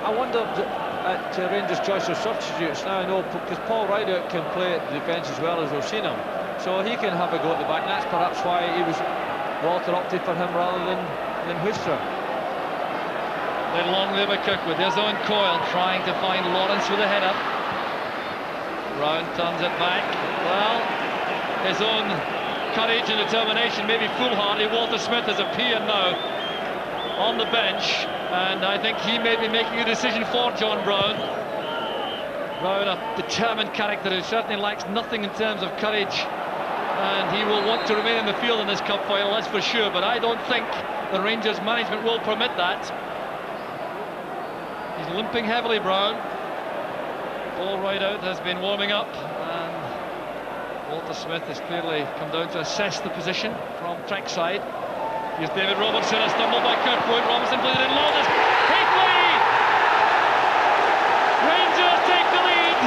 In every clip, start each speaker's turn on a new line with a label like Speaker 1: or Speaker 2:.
Speaker 1: I wondered at Rangers' choice of substitutes. Now I know because Paul Rideout can play at the bench as well as we've seen him, so he can have a go at the back. And that's perhaps why he was Walter opted for him rather than Hoostra.
Speaker 2: Then long live Kirkwood. There's Owen Coyle trying to find Lawrence with a header. Brown turns it back. Well, his own courage and determination, maybe foolhardy. Walter Smith has appeared now on the bench, and I think he may be making a decision for John Brown. Brown, a determined character who certainly lacks nothing in terms of courage, and he will want to remain in the field in this cup final, that's for sure, but I don't think the Rangers management will permit that. He's limping heavily, Brown. Paul Rideout has been warming up, and Walter Smith has clearly come down to assess the position from trackside. Here's David Robertson, a stumble by Kirkwood. Robertson plays it in long. Hateley! Rangers take the lead.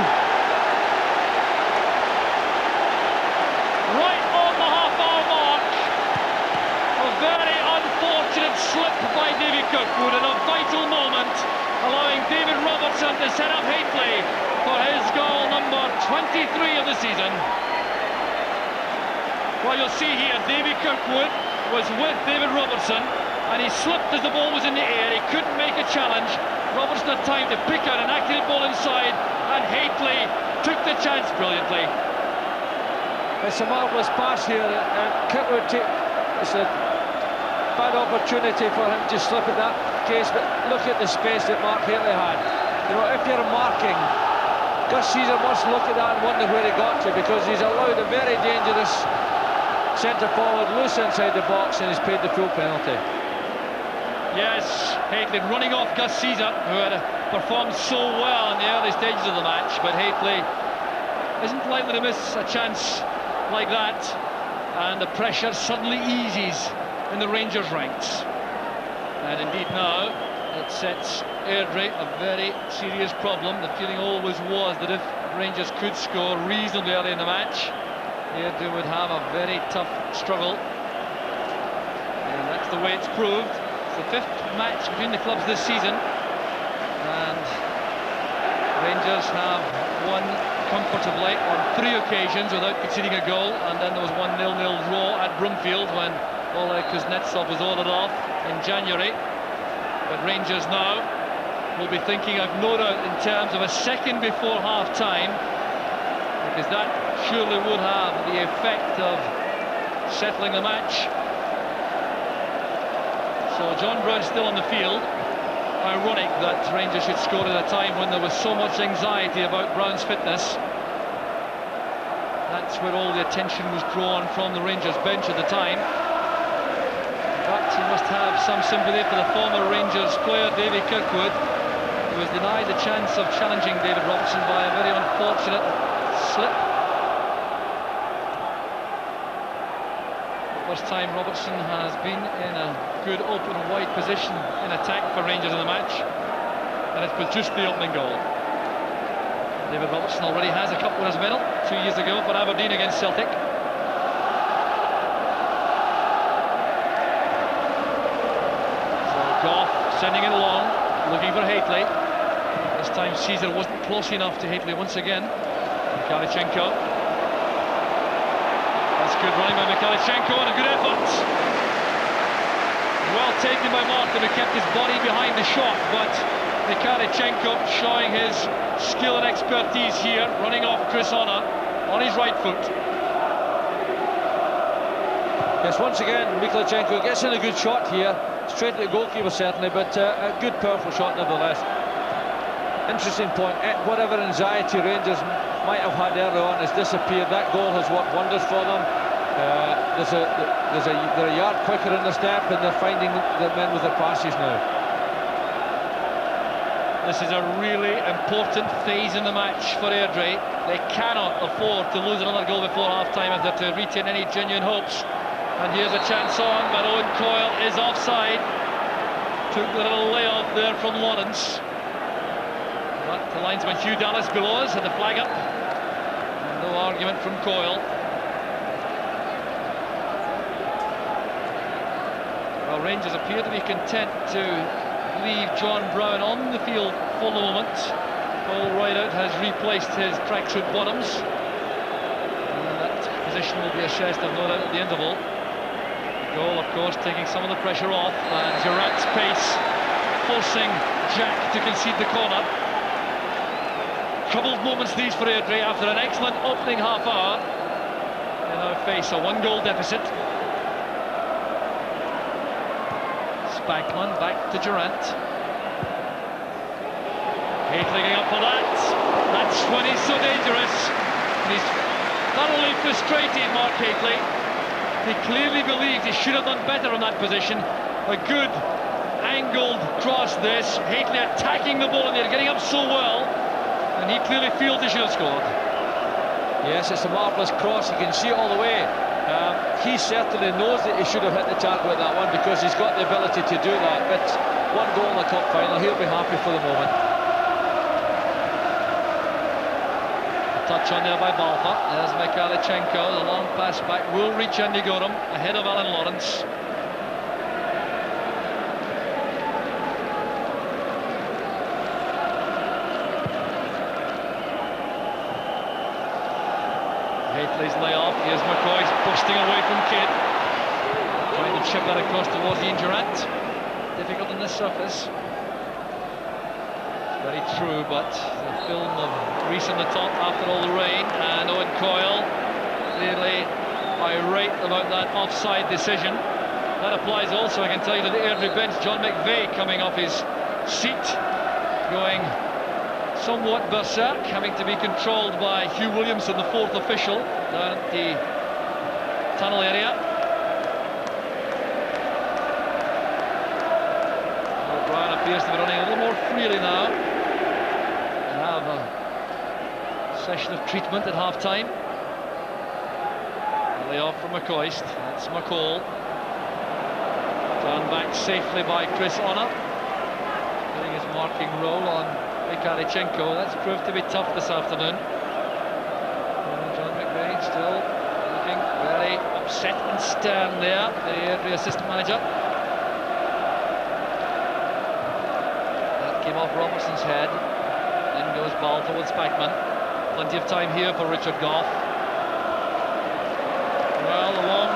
Speaker 2: Right on the half-hour mark. A very unfortunate slip by Davy Kirkwood in a vital moment, allowing David Robertson to set up Hateley for his goal number 23 of the season. Well, you'll see here, Davy Kirkwood was with David Robertson, and he slipped as the ball was in the air. He couldn't make a challenge. Robertson had time to pick out an accurate ball inside, and Hateley took the chance brilliantly.
Speaker 1: It's a marvellous pass here, and Kirkwood, it's a bad opportunity for him to slip in that case, but look at the space that Mark Hateley had. You know, if you're marking, Gus Caesar must look at that and wonder where he got to, because he's allowed a very dangerous centre forward loose inside the box, and he's paid the full penalty.
Speaker 2: Yes, Hateley running off Gus Caesar, who had performed so well in the early stages of the match, but Hateley isn't likely to miss a chance like that, and the pressure suddenly eases in the Rangers ranks. And indeed now it sets Airdrie a very serious problem. The feeling always was that if Rangers could score reasonably early in the match, Airdrie would have a very tough struggle, and that's the way it's proved. It's the fifth match between the clubs this season, and Rangers have won comfortably on 3 occasions without conceding a goal, and then there was 1-0 draw at Broomfield when Oleg Kuznetsov was ordered off in January. But Rangers now will be thinking, I've no doubt, in terms of a second before half-time, because that surely would have the effect of settling the match. So John Brown still on the field. Ironic that Rangers should score at a time when there was so much anxiety about Brown's fitness. That's where all the attention was drawn from the Rangers bench at the time. But he must have some sympathy for the former Rangers player Davy Kirkwood, who was denied the chance of challenging David Robertson by a very unfortunate slip. First time Robertson has been in a good open wide position in attack for Rangers in the match, and it's produced the opening goal. David Robertson already has a cup winners' medal 2 years ago for Aberdeen against Celtic. So Goff sending it along, looking for Hateley. This time Caesar wasn't close enough to Hateley once again. Mikhalichenko. That's good running by Mikhalichenko, and a good effort. Well taken by Martin, who kept his body behind the shot, but Mikhalichenko showing his skill and expertise here, running off Chris Honor on his right foot.
Speaker 1: Yes, once again, Mikhalichenko gets in a good shot here, straight at the goalkeeper certainly, but a good powerful shot nevertheless. Interesting point, whatever anxiety Rangers might have had earlier on has disappeared. That goal has worked wonders for them. They're a yard quicker in their step, and they're finding the men with their passes now.
Speaker 2: This is a really important phase in the match for Airdrie. They cannot afford to lose another goal before half-time if they're to retain any genuine hopes. And here's a chance on, but Owen Coyle is offside. Took the little layoff there from Lawrence. But the linesman Hugh Dallas below us had the flag up. No argument from Coyle. Well, Rangers appear to be content to leave John Brown on the field for the moment. Paul Rideout has replaced his tracksuit bottoms. And that position will be assessed, I've no doubt, at the interval. The goal, of course, taking some of the pressure off, and Durant's pace forcing Jack to concede the corner. Troubled moments these for Airdrie after an excellent opening half hour. They now face a one-goal deficit. Spackman back to Durant. Haitley getting up for that. That's when he's so dangerous. And he's thoroughly frustrated, Mark Haitley. He clearly believed he should have done better in that position. A good angled cross this. Haitley attacking the ball in there, getting up so well. And he clearly feels he should have scored.
Speaker 1: Yes, it's a marvellous cross. You can see it all the way. He certainly knows that he should have hit the target with that one, because he's got the ability to do that. But one goal in the cup final, he'll be happy for the moment. A touch on there by Balfa. There's Mikhailchenko. The long pass back will reach Andy Gorham ahead of Alan Lawrence. Haitley's layoff. Here's McCoy busting away from Kidd. Trying to chip that across towards Ian Durant. Difficult on this surface. Very true, but the film of grease on the top after all the rain. And Owen Coyle clearly irate about that offside decision. That applies also, I can tell you, to the Airdrie bench. John McVeigh coming off his seat, going somewhat berserk, having to be controlled by Hugh Williamson, the fourth official, down at the tunnel area. O'Brien appears to be running a little more freely now. They have a session of treatment at half-time. Early off from McCoist. That's McCall. Drawn back safely by Chris Honor, getting his marking role on Mikhailchenko. That's proved to be tough this afternoon. John McVeigh still looking very upset and stern there, the Airdrie assistant manager. That came off Robertson's head. In goes ball towards Spackman. Plenty of time here for Richard Gough. Well, the long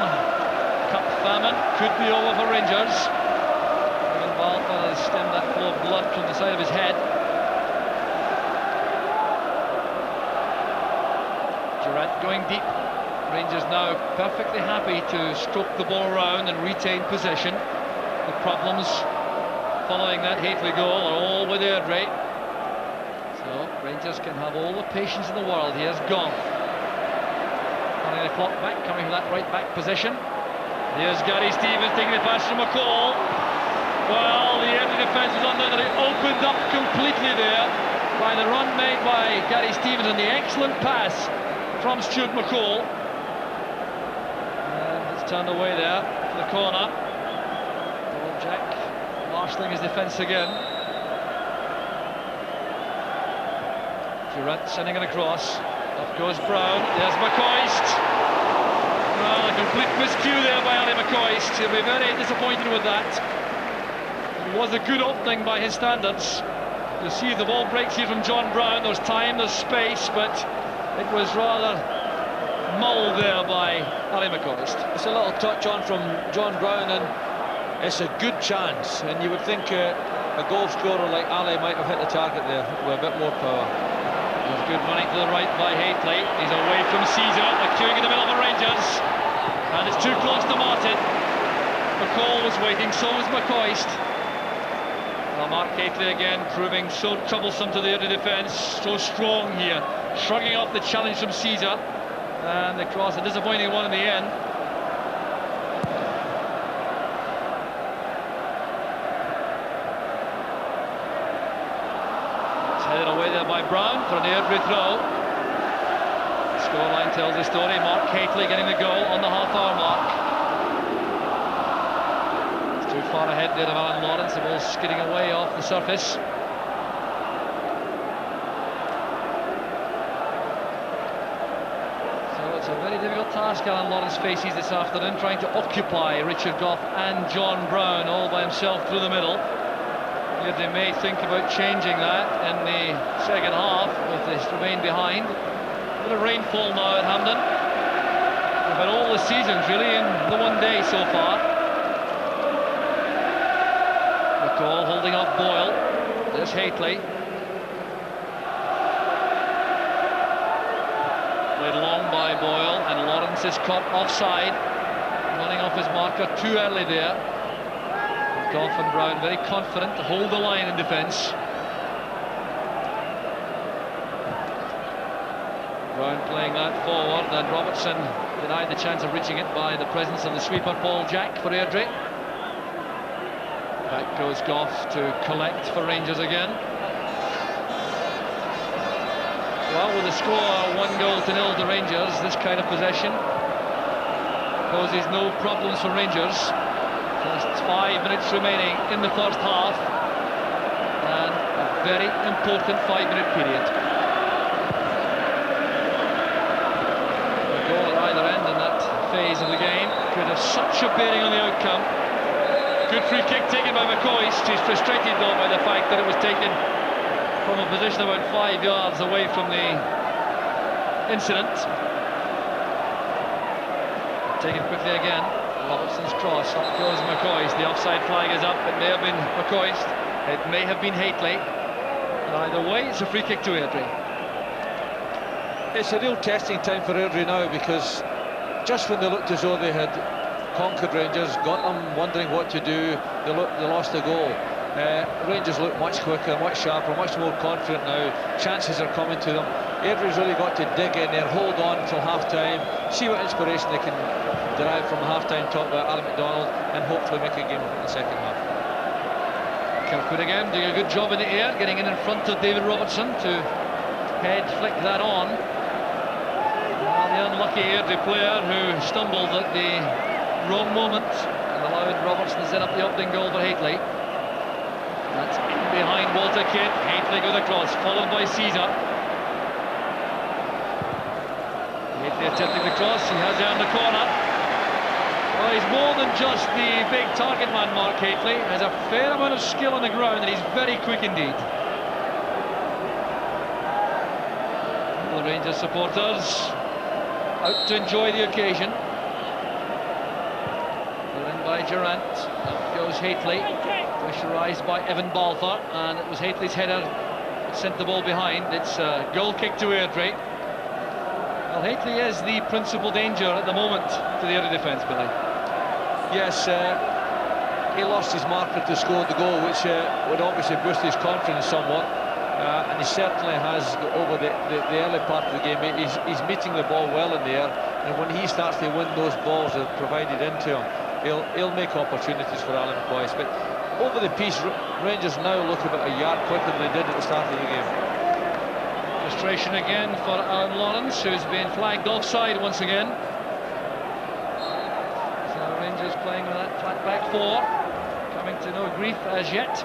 Speaker 1: cup famine could be over for Rangers. And Balfour has stemmed that flow of blood from the side of his head. Durant going deep. Rangers now perfectly happy to stroke the ball around and retain possession. The problems following that Haitley goal are all with Airdrie. So Rangers can have all the patience in the world. Here's Gough. Running the clock back, coming from that right back position. Here's Gary Stevens taking the pass from McCall. Well, the Airdrie defence was undoubtedly opened up completely there by the run made by Gary Stevens and the excellent pass from Stuart McCall. And it's turned away there for the corner. Old Jack marshalling his defence again. Durant sending it across. Off goes Brown. There's McCoist. Well, a complete miscue there by Ali McCoist. He'll be very disappointed with that. It was a good opening by his standards. You see the ball breaks here from John Brown. There's time, there's space, but it was rather mulled there by Ali McCoist. It's a little touch on from John Brown, and it's a good chance. And you would think a goal scorer like Ali might have hit the target there with a bit more power.
Speaker 2: There's good running to the right by Haitley. He's away from Caesar. They're queuing in the middle of the Rangers. And it's too close to Martin. McCall was waiting, so was McCoist. Well, Mark Haitley again proving so troublesome to the Airdrie defence. So strong here. Shrugging off the challenge from Caesar. And the cross, a disappointing one in the end. Headed away there by Brown for an Airdrie throw. The scoreline tells the story. Mark Haitley getting the goal on the half-hour mark. It's too far ahead there of Alan Lawrence. The ball skidding away off the surface. So it's a very difficult task Alan Lawrence faces this afternoon, trying to occupy Richard Gough and John Brown all by himself through the middle. They may think about changing that in the second half with this remain behind. A bit of rainfall now at Hampden. We've had all the seasons really in the one day so far. McCall holding up Boyle. There's Haitley. Played long by Boyle, and Lawrence is caught offside. Running off his marker too early there. Goff and Brown very confident to hold the line in defence. Brown playing that forward, and Robertson denied the chance of reaching it by the presence of the sweeper Paul Jack for Airdrie. Back goes Goff to collect for Rangers again. Well, with the score 1-0 to Rangers, this kind of possession poses no problems for Rangers. Just 5 minutes remaining in the first half, and a very important 5-minute period. A goal at either end in that phase of the game could have such a bearing on the outcome. Good free kick taken by McCoist. He's frustrated though by the fact that it was taken from a position about 5 yards away from the incident. Taken quickly again. Robertson's cross, up goes McCoist. The offside flag is up. It may have been McCoist, it may have been Haitley. Either way, it's a free kick to Airdrie.
Speaker 1: It's a real testing time for Airdrie now, because just when they looked as though they had conquered Rangers, got them wondering what to do, they lost a goal. Rangers look much quicker, much sharper, much more confident now. Chances are coming to them. Airdrie's really got to dig in there, hold on until half-time, see what inspiration they can derive from half-time talk about Alan McDonald, and hopefully make a game of it in the second half.
Speaker 2: Kirkwood again doing a good job in the air, getting in front of David Robertson to head flick that on. The unlucky Airdrie player who stumbled at the wrong moment and allowed Robertson to set up the opening goal for Haitley. That's in behind Walter Kidd. Haitley goes across, followed by Caesar. Haitley attempting the cross, he has down the corner. Well, he's more than just the big target man, Mark Haitley. Has a fair amount of skill on the ground, and he's very quick indeed. The Rangers supporters out to enjoy the occasion. Put in by Durant. Up goes Haitley. Pressurised by Evan Balfour, and it was Haitley's header that sent the ball behind. It's a goal kick to Airdrie. Well, Haitley is the principal danger at the moment to the Airdrie defence, Billy.
Speaker 1: Yes, he lost his marker to score the goal, which would obviously boost his confidence somewhat. And he certainly has over the early part of the game. He's meeting the ball well in the air, and when he starts to win those balls that are provided into him, he'll make opportunities for Alan McCoist. But over the piece, Rangers now look about a yard quicker than they did at the start of the game.
Speaker 2: Frustration again for Alan Lawrence, who's been flagged offside once again. So Rangers playing with that flat back four, coming to no grief as yet.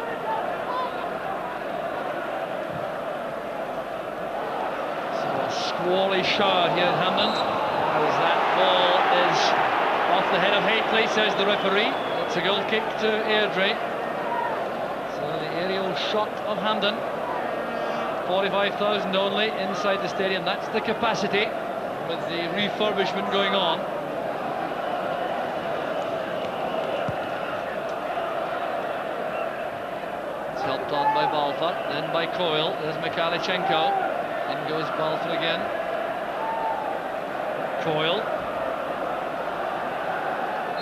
Speaker 2: Squally shower here at Hampden, as that ball is off the head of Haitley, says the referee. It's a goal kick to Airdrie. So the aerial shot of Hampden, 45,000 only inside the stadium. That's the capacity with the refurbishment going on. It's helped on by Balfour, then by Coyle. There's Mikhalichenko. In goes Balfour again. Coyle.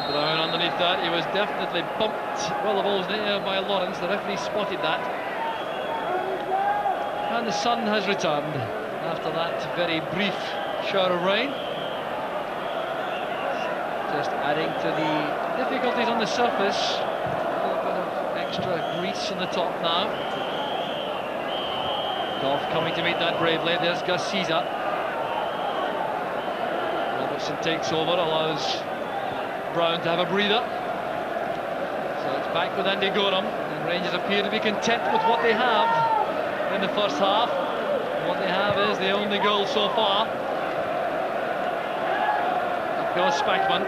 Speaker 2: Brown underneath that. He was definitely bumped. Well, the ball was in the air by Lawrence. The referee spotted that. And the sun has returned after that very brief shower of rain. Just adding to the difficulties on the surface. A little bit of extra grease on the top now. Goff coming to meet that bravely. There's Gus Caesar. Robertson takes over, allows Brown to have a breather. So it's back with Andy Gorham, and Rangers appear to be content with what they have in the first half. What they have is the only goal so far. Up goes Spackman.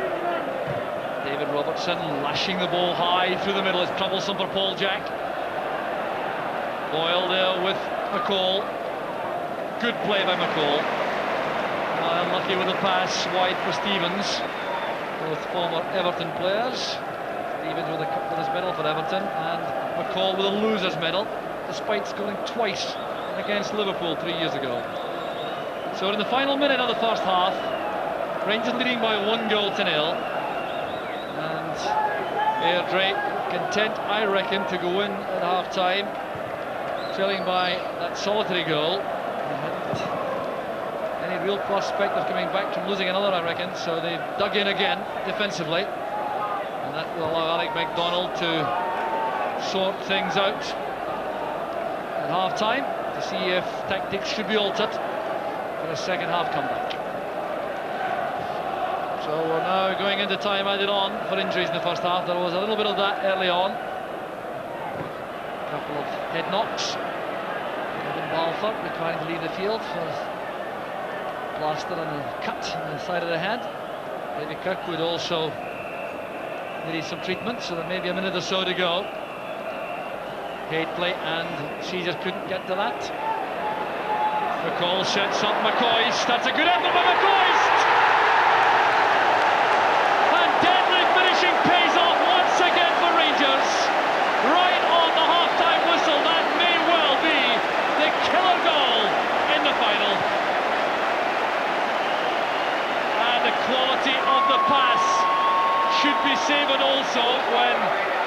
Speaker 2: David Robertson lashing the ball high through the middle. It's troublesome for Paul Jack. Boyle there with McCall. Good play by McCall. Unlucky with the pass wide for Stevens. Both former Everton players. Stevens with a captain's medal for Everton, and McCall with a loser's medal, despite scoring twice against Liverpool 3 years ago. So in the final minute of the first half, Rangers leading by 1-0. And Airdrie content, I reckon, to go in at half-time, trailing by that solitary goal. They hadn't any real prospect of coming back from losing another, I reckon, so they dug in again defensively. And that will allow Alec MacDonald to sort things out at half-time to see if tactics should be altered for a second half comeback. So we're now going into time added on for injuries in the first half. There was a little bit of that early on. A couple of head knocks. Kevin Balfour requiring to leave the field for a plaster and a cut on the side of the head. David Kirkwood also needed some treatment, so there may be a minute or so to go. Hately and Caesar couldn't get to that. McCall sets up McCoist. That's a good effort by McCoist! And deadly finishing pays off once again for Rangers. Right on the half-time whistle, that may well be the killer goal in the final. And the quality of the pass should be savoured also when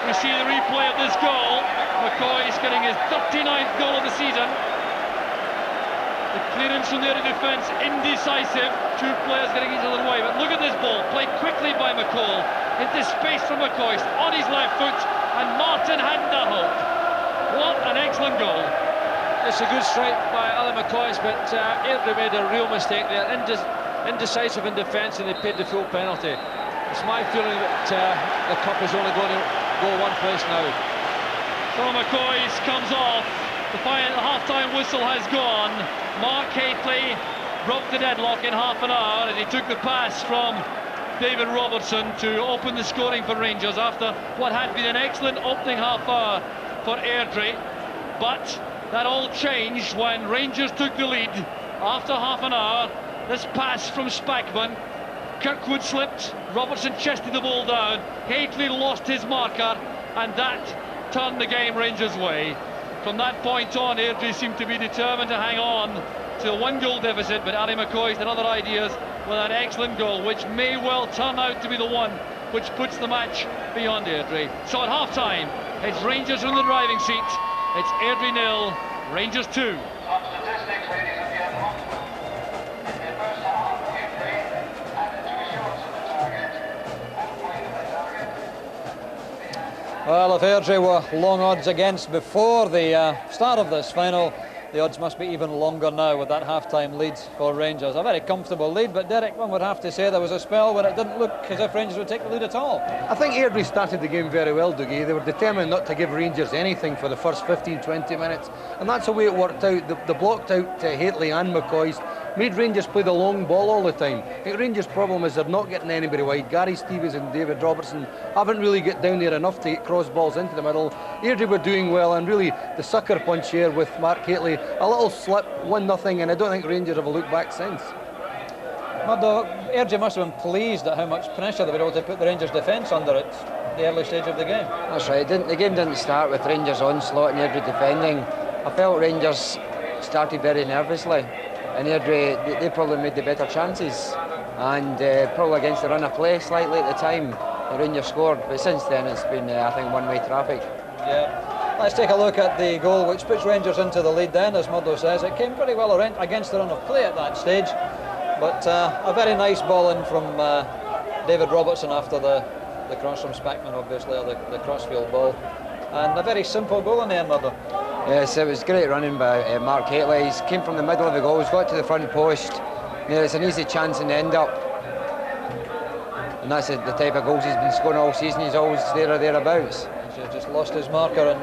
Speaker 2: we see the replay of this goal. McCoy is getting his 39th goal of the season. The clearance from the other defence, indecisive. Two players getting each other away. But look at this ball, played quickly by McCall into space from McCoy on his left foot, and Martin hadn't a hope. What an excellent goal.
Speaker 1: It's a good strike by Alan McCoy, but Airdrie made a real mistake there. Indecisive in defence, and they paid the full penalty. It's my feeling that the cup is only going to go one place now.
Speaker 2: So McCoy comes off. The half-time whistle has gone. Mark Hately broke the deadlock in half an hour, and he took the pass from David Robertson to open the scoring for Rangers after what had been an excellent opening half hour for Airdrie. But that all changed when Rangers took the lead after half an hour. This pass from Spackman. Kirkwood slipped, Robertson chested the ball down, Hately lost his marker, and that turned the game Rangers' way. From that point on, Airdrie seemed to be determined to hang on to a 1-goal deficit, but Ali McCoy had other ideas with that excellent goal, which may well turn out to be the one which puts the match beyond Airdrie. So at half-time, it's Rangers in the driving seat. It's Airdrie 0, Rangers 2.
Speaker 3: Well, if Airdrie were long odds against before the start of this final, the odds must be even longer now with that half-time lead for Rangers. A very comfortable lead, but Derek, one would have to say there was a spell when it didn't look as if Rangers would take the lead at all.
Speaker 4: I think Airdrie started the game very well, Dougie. They were determined not to give Rangers anything for the first 15-20 minutes, and that's the way it worked out. They blocked out Hately and McCoy, made Rangers play the long ball all the time. I think Rangers' problem is they're not getting anybody wide. Gary Stevens and David Robertson haven't really got down there enough to get cross balls into the middle. Airdrie were doing well, and really the sucker punch here with Mark Hately, a little slip, 1-0, and I don't think Rangers have a look back since.
Speaker 3: Murdo, Airdrie must have been pleased at how much pressure they were able to put the Rangers defence under at the early stage of the game.
Speaker 5: That's right, the game didn't start with Rangers onslaught and Airdrie defending. I felt Rangers started very nervously, and Airdrie, they probably made the better chances, and probably against the run of play slightly at the time, the Rangers scored, but since then it's been, I think, one-way traffic.
Speaker 3: Yeah. Let's take a look at the goal which puts Rangers into the lead then, as Murdo says. It came pretty well against the run of play at that stage, but a very nice ball in from David Robertson after the cross from Spackman, obviously, or the crossfield ball. And a very simple goal in the end, Murdo.
Speaker 5: Yes, it was great running by Mark Hately. He came from the middle of the goal, he's got to the front post. Yeah, it's an easy chance in the end-up. And that's the type of goals he's been scoring all season. He's always there or thereabouts.
Speaker 3: He's just lost his marker, and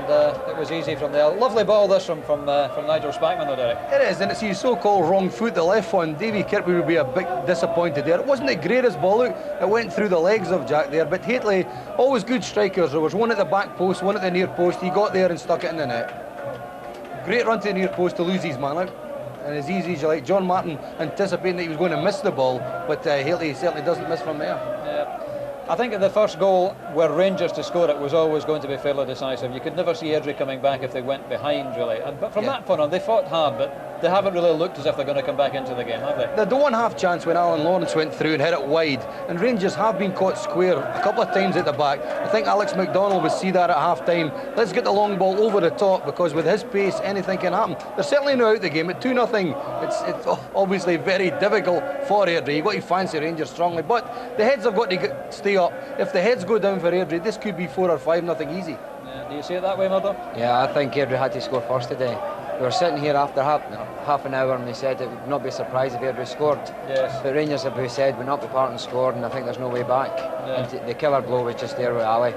Speaker 3: it was easy from there. Lovely ball this from Nigel Spackman, though, Derek.
Speaker 4: It is, and it's his so-called wrong foot, the left one. Davy Kirkwood would be a bit disappointed there. It wasn't the greatest ball out. It went through the legs of Jack there, but Hately, always good strikers. There was one at the back post, one at the near post. He got there and stuck it in the net. Great run to the near post to lose his man out. And as easy as you like, John Martin anticipating that he was going to miss the ball, but Haley certainly doesn't miss from there.
Speaker 3: Yeah. I think the first goal, were Rangers to score it, was always going to be fairly decisive. You could never see Airdrie coming back if they went behind, really. But from that point on, they fought hard, but they haven't really looked as if they're going to come back into the game, have they?
Speaker 4: They had the one half chance when Alan Lawrence went through and hit it wide, and Rangers have been caught square a couple of times at the back. I think Alex McDonald would see that at half time. Let's get the long ball over the top, because with his pace anything can happen. They're certainly not out the game at 2-0. It's obviously very difficult for Airdrie. You've got to fancy Rangers strongly, but the heads have got to stay up. If the heads go down for Airdrie, this could be 4 or 5-0 easy.
Speaker 3: Yeah, do you see it that way, Murdo?
Speaker 5: Yeah, I think Airdrie had to score first today. We were sitting here after half an hour and they said it would not be surprised if Airdrie scored.
Speaker 3: Yes.
Speaker 5: But Rangers, as we said, would not be part and scored, and I think there's no way back.
Speaker 3: Yeah.
Speaker 5: And the killer blow was just there with Ali.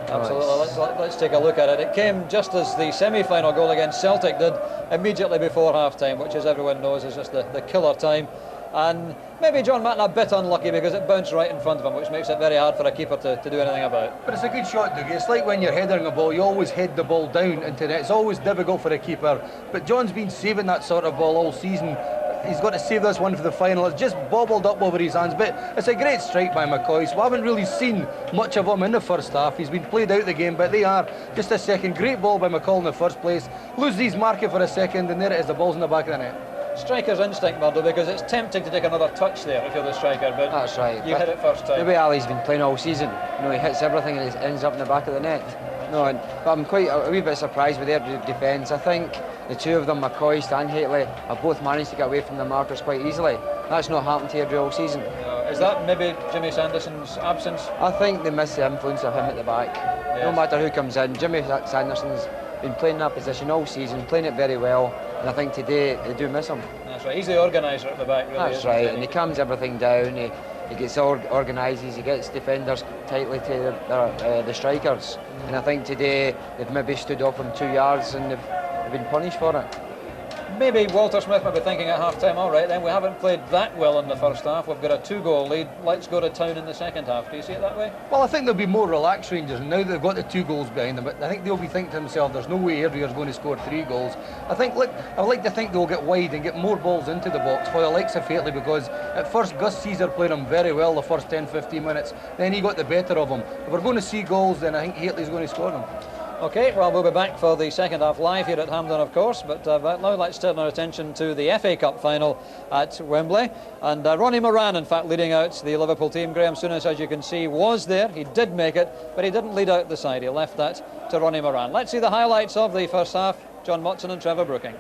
Speaker 3: Absolutely. Let's take a look at it. It came just as the semi-final goal against Celtic did, immediately before half-time, which, as everyone knows, is just the killer time. And maybe John Martin a bit unlucky because it bounced right in front of him, which makes it very hard for a keeper to do anything about.
Speaker 4: But it's a good shot, Dougie. It's like when you're heading a ball, you always head the ball down into net. It's always difficult for a keeper. But John's been saving that sort of ball all season. He's got to save this one for the final. It's just bobbled up over his hands, but it's a great strike by McCoy. So we haven't really seen much of him in the first half. He's been played out the game, but they are just a second. Great ball by McCall in the first place. Loses his marker for a second, and there it is, the ball's in the back of the net.
Speaker 3: Striker's instinct, Murdo, because it's tempting to take another touch there if you're the striker, but
Speaker 5: that's right.
Speaker 3: You hit it first time.
Speaker 5: The way Ali's been playing all season, he hits everything and it ends up in the back of the net. But I'm quite a wee bit surprised with their defence. I think the two of them, McCoy and Haitley, have both managed to get away from the markers quite easily. That's not happened to Airdrie all season.
Speaker 3: Is that maybe Jimmy Sanderson's absence?
Speaker 5: I think they miss the influence of him at the back. Yes. No matter who comes in, Jimmy Sanderson's been playing that position all season, playing it very well, and I think today they do miss him.
Speaker 3: That's right, he's the organiser at the back, really.
Speaker 5: That's right, and he calms everything down, he gets organises, he gets defenders tightly to the strikers, and I think today they've maybe stood off him 2 yards and they've been punished for it.
Speaker 3: Maybe Walter Smith might be thinking at half-time, all right, then we haven't played that well in the first half, we've got a 2-goal lead, let's go to town in the second half. Do you see it that way?
Speaker 4: Well, I think they'll be more relaxed, Rangers, and now they've got the 2 goals behind them, but I think they'll be thinking to themselves, there's no way Airdrie is going to score 3 goals. I would like to think they'll get wide and get more balls into the box for the likes of Haitley, because at first Gus Caesar played him very well the first 10-15 minutes, then he got the better of him. If we're going to see goals, then I think Haitley's going to score them.
Speaker 3: OK, well, we'll be back for the second half live here at Hampden, of course, but now let's turn our attention to the FA Cup final at Wembley. And Ronnie Moran, in fact, leading out the Liverpool team. Graham Souness, as you can see, was there. He did make it, but he didn't lead out the side. He left that to Ronnie Moran. Let's see the highlights of the first half. John Motson and Trevor Brooking.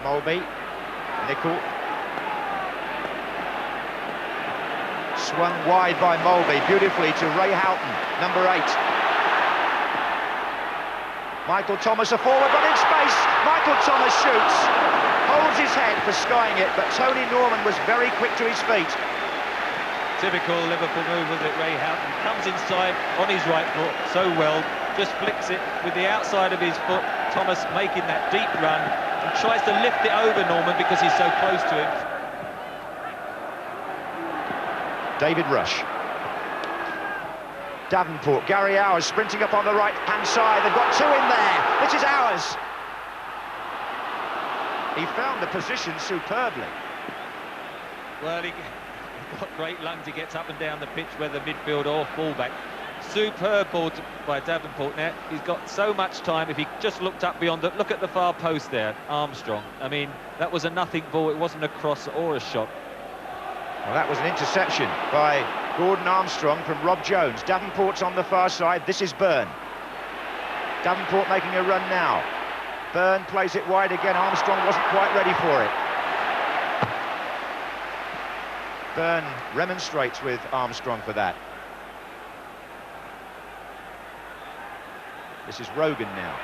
Speaker 6: Mulby, Nicol. Swung wide by Mulby, beautifully to Ray Houghton, number 8. Michael Thomas, a forward running space. Michael Thomas shoots, holds his head for skying it, but Tony Norman was very quick to his feet.
Speaker 2: Typical Liverpool move, was it? Ray Houghton comes inside on his right foot so well, just flicks it with the outside of his foot. Thomas making that deep run and tries to lift it over Norman because he's so close to him.
Speaker 6: David Rush. Davenport, Gary Hours sprinting up on the right-hand side. They've got 2 in there. This is Hours. He found the position superbly.
Speaker 2: Well, he got great lungs. He gets up and down the pitch, whether midfield or fullback. Superb ball by Davenport. Now, he's got so much time. If he just looked up beyond it, look at the far post there, Armstrong. I mean, that was a nothing ball. It wasn't a cross or a shot.
Speaker 6: Well, that was an interception by Gordon Armstrong from Rob Jones. Davenport's on the far side. This is Byrne. Davenport making a run now. Byrne plays it wide again. Armstrong wasn't quite ready for it. Byrne remonstrates with Armstrong for that. This is Rogan now.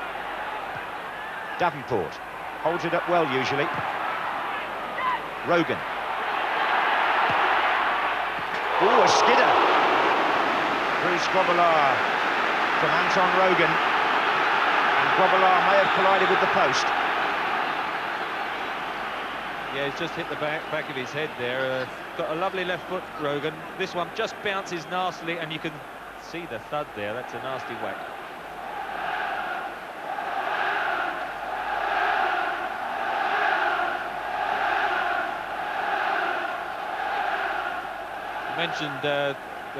Speaker 6: Davenport holds it up well usually. Rogan. Oh, a skidder. Bruce Grobbelaar from Anton Rogan. And Grobbelaar may have collided with the post.
Speaker 2: Yeah, he's just hit the back of his head there. Got a lovely left foot, Rogan. This one just bounces nastily, and you can see the thud there. That's a nasty whack.
Speaker 7: mentioned that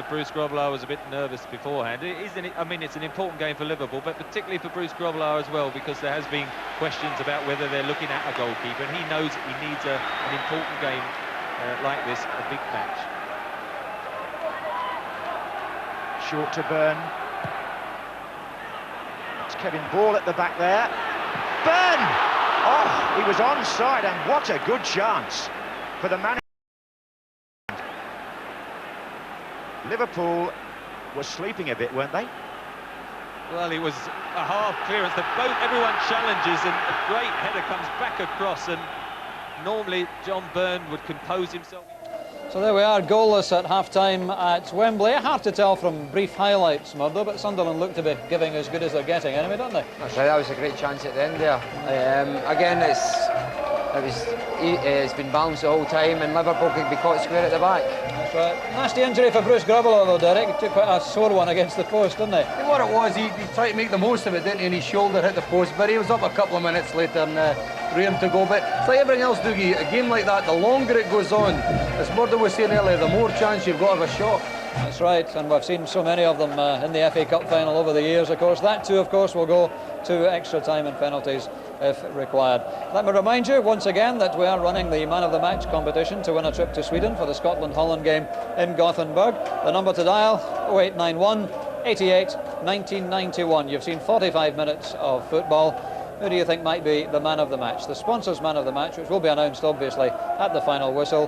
Speaker 7: Bruce Grobbelaar was a bit nervous beforehand. I mean, it's an important game for Liverpool, but particularly for Bruce Grobbelaar as well, because there has been questions about whether they're looking at a goalkeeper, and he knows he needs an important game like this, a big match.
Speaker 6: Short to Byrne. It's Kevin Ball at the back there. Byrne! Oh, he was onside, and what a good chance for the man. Liverpool was sleeping a bit, weren't they?
Speaker 7: Well, it was a half clearance that everyone challenges, and a great header comes back across, and normally John Byrne would compose himself.
Speaker 3: So there we are, goalless at half-time at Wembley. Hard to tell from brief highlights, Murdo, but Sunderland look to be giving as good as they're getting anyway, don't they?
Speaker 5: That's right, that was a great chance at the end there. Again, it's been balanced the whole time, and Liverpool could be caught square at the back.
Speaker 3: That's right. Nasty injury for Bruce Grobbelaar though, Derek. He took quite a sore one against the post, didn't he?
Speaker 4: What it was, he tried to make the most of it, didn't he? And his shoulder hit the post, but he was up a couple of minutes later and raring to go. But it's like everything else, Dougie, a game like that, the longer it goes on, as Murdo was saying earlier, the more chance you've got of a shot.
Speaker 3: That's right, and we've seen so many of them in the FA Cup final over the years, of course. That too, of course, will go to extra time and penalties if required. Let me remind you once again that we are running the Man of the Match competition to win a trip to Sweden for the Scotland-Holland game in Gothenburg. The number to dial, 0891 88 1991. You've seen 45 minutes of football. Who do you think might be the man of the match? The sponsors' man of the match, which will be announced, obviously, at the final whistle.